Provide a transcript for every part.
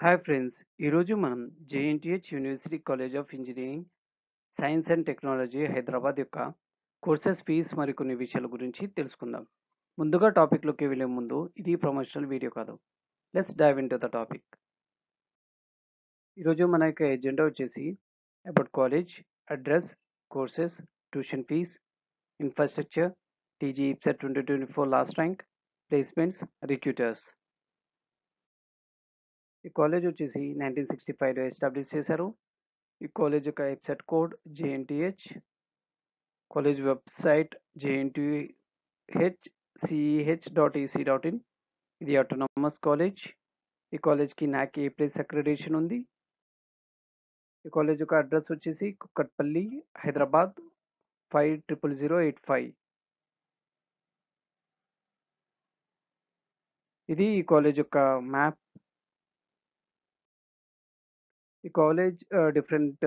Hi friends! ఈరోజు మనం JNTH university college of engineering, science and technology Hyderabad యొక్క courses fees మరికొన్ని విషయాల గురించి తెలుసుకుందాం. ముందుగా టాపిక్‌లోకి వెళ్ళే ముందు ఇది ప్రమోషనల్ వీడియో కాదు. Let's dive into the topic. ఈరోజు మన యొక్క ఎజెండా వచ్చేసి about college, address, courses, tuition fees, infrastructure, TG EAPCET 2024 last rank, placements, recruiters. ఈ కాలేజ్ వచ్చేసి 1965లో ఎస్టాబ్లిష్ చేశారు. ఈ కాలేజ్ యొక్క website code JNTH, college website jnthceh.ac.in. ఇది ఆటోనమస్ కాలేజ్. ఈ కాలేజ్కి నాక్ ఏ ప్లస్ అక్రిడేషన్ ఉంది. ఈ కాలేజ్ యొక్క అడ్రస్ వచ్చేసి కుక్కట్పల్లి, హైదరాబాద్ 500085. ఇది ఈ కాలేజ్ యొక్క మ్యాప్. ఈ కాలేజ్ డిఫరెంట్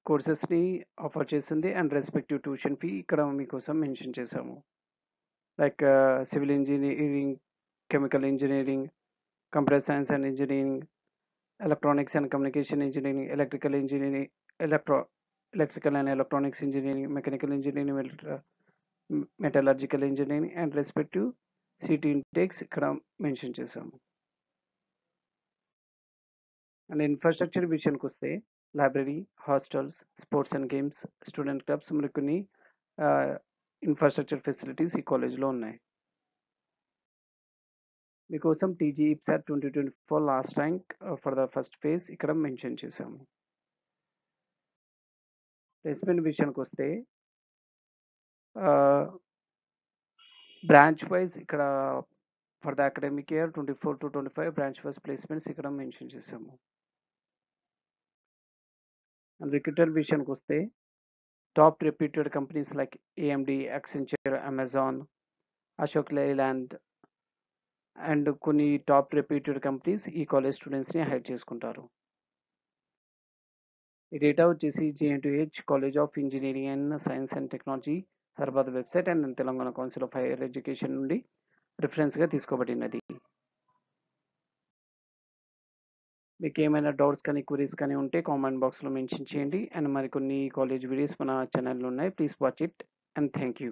కోర్సెస్ని ఆఫర్ చేస్తుంది అండ్ రెస్పెక్టివ్ ట్యూషన్ ఫీ ఇక్కడ మీకోసం మెన్షన్ చేశాము. Like civil engineering, chemical engineering, computer science and engineering, electronics and communication engineering, electrical and electronics engineering, mechanical engineering, metallurgical engineering and respective city intakes ఇక్కడ mention చేశాము. And infrastructure విషయానికి వస్తే library, hostels, sports and games, student clubs మరికొన్ని infrastructure facilities ఈ కాలేజ్లో ఉన్నాయి. మీకోసం TG EAPCET 2024 last rank for the first phase ఇక్కడ మెన్షన్ చేశాము. ప్లేస్మెంట్ విషయానికి వస్తే బ్రాంచ్ వైజ్ ఇక్కడ for the academic year 24 to 25 branch wise placements ఇక్కడ మెన్షన్ చేశాము. అండ్ రిక్రూటర్ విషయానికి వస్తే top reputed companies like AMD, Accenture, Amazon, Ashok Leyland and కొన్ని టాప్ రెప్యూటెడ్ కంపెనీస్ ఈ కాలేజ్ స్టూడెంట్స్ని హైర్ చేసుకుంటారు. ఈ డేటా వచ్చేసి JNTH college of engineering and science and technology Hyderabad website and Telangana council of higher education నుండి రిఫరెన్స్గా తీసుకోబడినది. మీకు ఏమైనా డౌట్స్ కానీ క్వరీస్ కానీ ఉంటే కామెంట్ బాక్స్లో మెన్షన్ చేయండి. అండ్ మరికొన్ని కాలేజ్ వీడియోస్ మన ఛానల్లో ఉన్నాయి. Please watch it and thank you.